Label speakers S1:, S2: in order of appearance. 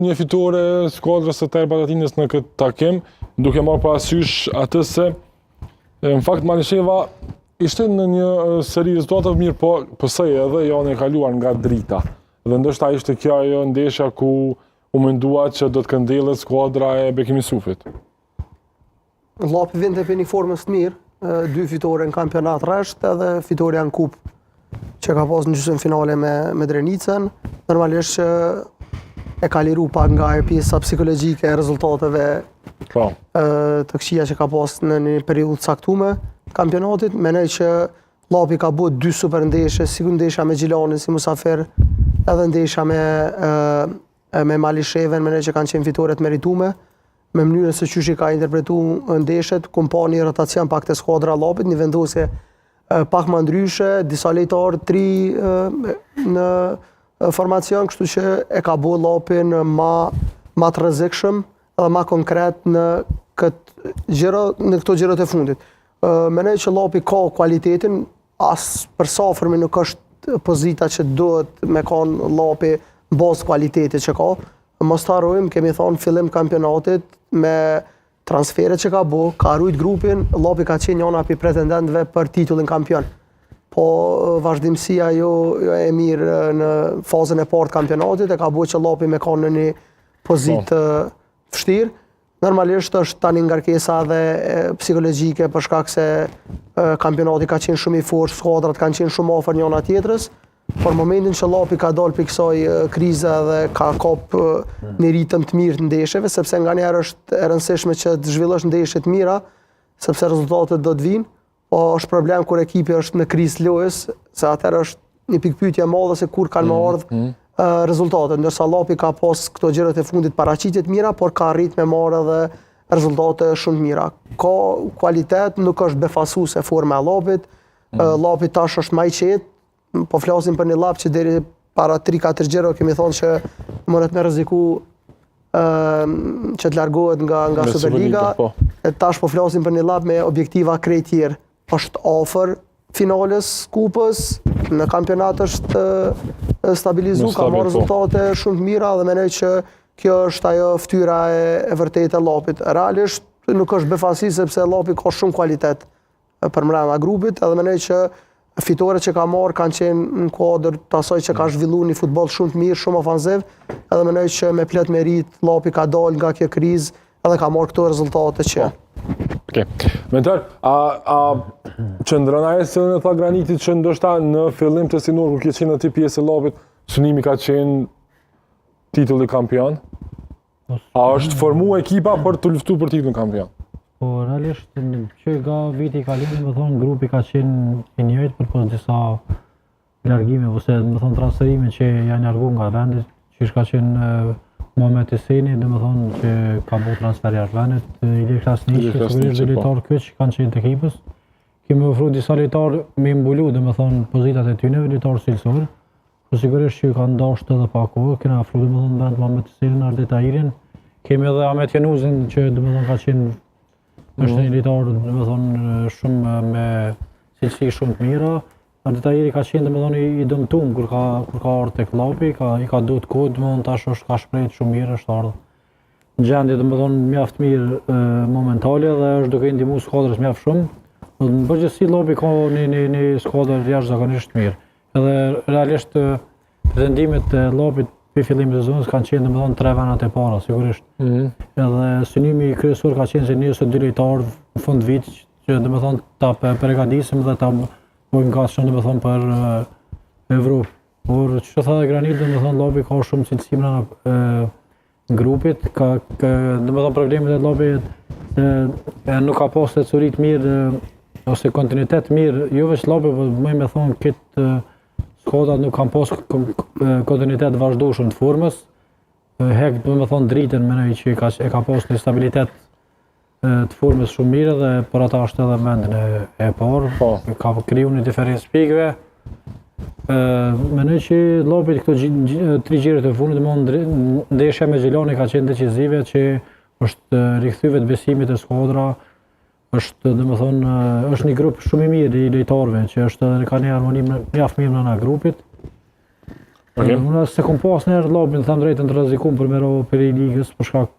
S1: një fitore skuadrës së Terbat Atinës në këtë takim, duke marrë parasysh atë se në fakt Malisheva ishte në një seri rezultateve mirë, po pësej edhe janë e kaluar nga drita. Dhe ndoshta ishte kjo ajo ndeshja ku u mendua që do të këndellet skuadra e Bekim Jusufit.
S2: Llapi vinte për një formës të mirë, 2 fitore në kampionat rresht edhe fitoria në kup që ka pas në gjysmëfinale me Drenicën. Normalisht që e ka liru pak nga pjesa psikologjike e rezultateve të këqija që ka pas në një periudhë caktuar të kampionatit. Mendoj që Llapi ka bërë 2 super ndeshje, si ndeshja me Gjilanin si musafir, edhe ndeshja me Malishevën, mendoj që kanë qenë fitore të meritume. Me mënyrën se çysh i ka interpretuar ndeshjet, ku pa një rotacion pak të skuadra Llapit, një vendosje pak më ndryshe, disa lojtarë 3 në formacion, kështu që e ka bërë Llapin ma të rrezikshëm dhe ma konkret në këto gjërat e fundit. Mendoj që Llapi ka kualitetin, as për safërmi nuk është pozita që duhet me kanë Llapi bazë kualitetit që ka. Mos të harrojmë, kemi thonë fillim kampionatit me transferet që ka bo, ka rujt grupin, Llapi ka qenë njëna për pretendentëve për titullin kampion. Po vazhdimësia jo e mirë në fazën e parë të kampionatit, e ka bo që Llapi me kanë në një pozitë vështirë. Normalisht është tani ngarkesa dhe psikologjike për shkak se kampionati ka qenë shumë i fortë, skuadrat kanë qenë shumë afër njëna tjetrës. Por momentin që Llapi ka dalë për kësaj krize dhe ka kap një ritëm të mirë të ndeshjeve, sepse nganjëherë është e rëndësishme që të zhvillosh ndeshje të mira, sepse rezultatet do të vinë, po është problem kur ekipi është në krizë lojës, se atëherë është një pikpyetje e madhe se kur kanë më ardhur rezultatet, ndërsa Llapi ka pas këto gjërat e fundit paraqitje të mira, por ka arrit me marrë edhe rezultate shumë të mira. Ka kualitet, nuk është befasuese forma e Llapit. Llapi tash është më i qetë. Po flasim për një Llap që deri para 3-4 gjëra kemi thonë që mëret me rreziku që të largohet nga Superliga. Tash po flasim për një Llap me objektiva krejt tjerë. Është afër finales kupës, në kampionat është stabilizuar, ka marrë rezultate shumë të mira dhe mendoj që kjo është ajo fytyra e vërtetë e Llapit. Realisht nuk është befasi sepse Llapi ka shumë kualitet për brenda grupit, edhe mendoj që fitoret që ka marrë kanë qenë në kuadër të asaj që ka zhvilluar një futboll shumë të mirë, shumë ofanziv, edhe mendoj që me plot merit Llapi ka dalë nga kjo krizë edhe ka marrë këto rezultate që.
S1: Okej. Mentor, a qëndron ajo se në tha Granitit që ndoshta në fillim të sinor kur ke qenë aty pjesë e Llapit, synimi ka qenë titulli kampion? A është formuar ekipa për të luftuar për titullin kampion?
S3: Po realisht që nga viti i kaluar, më thonë grupi ka qenë i njëjtë përpos disa largime ose më thonë transferime që janë larguar nga vendi, që ka qenë Mohamed Hyseni, dhe më thonë që ka bërë transfer jashtë vendit, Ilir Krasniqi, sigurisht dhe lojtarë këtë që kanë qenë të ekipës. Kemi ofruar disa lojtarë me mbulu, dhe më thonë pozitat e tyre, lojtarë cilësor, po sigurisht që kanë dashur edhe pa kohë, kena ofruar dhe më thonë vend Mohamed Hysenin, Ardet Tahirin. Kemi edhe Ahmet Januzin që dhe më thonë ka qenë është një lojtar dhe më thonë shumë me cilësi shumë të mira. Ardet Tahiri ka qenë dhe më thonë i dëmtuar kur ka ardhur tek Llapi, i ka duhet kohë, dhe më thonë tash është ka shprehur shumë mirë, është ardhur në gjendje dhe më thonë mjaft mirë momentale dhe është duke i ndihmuar skuadrës mjaft shumë. Në përgjithësi Llapi ka një skuadër jashtëzakonisht mirë. Edhe realisht pretendimet e Llapit për fillimin e sezonit kanë qenë domethënë 3 venat e para sigurisht. Edhe synimi kryesor ka qenë se njëse 2 lojtarë në fund vit që domethënë ta përgatisim dhe ta bëjmë gatshëm domethënë për Evropë. Por çfarë tha Granit domethënë Llapi ka shumë cilësi në grupit, ka domethënë problemet e Llapit nuk ka pas teorit mirë ose kontinuitet mirë, jo vetëm Llapi, por më me thonë këtë skuadrat nuk kanë pas kontinuitet vazhdueshëm të formës. Hek domethënë dritën mendoj që e ka pas një stabilitet të formës shumë mirë dhe për ata është edhe vendin e parë, ka krijuar një diferencë pikëve. Mendoj që Llapi këto 3 gjire të fundit, domethënë ndeshja me Gjilanin ka qenë decisive që është rikthyer besimit e skuadra. Është domethënë është një grup shumë i mirë i lojtarëve që është ka një harmoni mjaft mirë në grupit.
S1: Okej.
S3: Unë se kom pas njerë lobin, tham drejtën të rrezikum për mero për i ligës, për shkak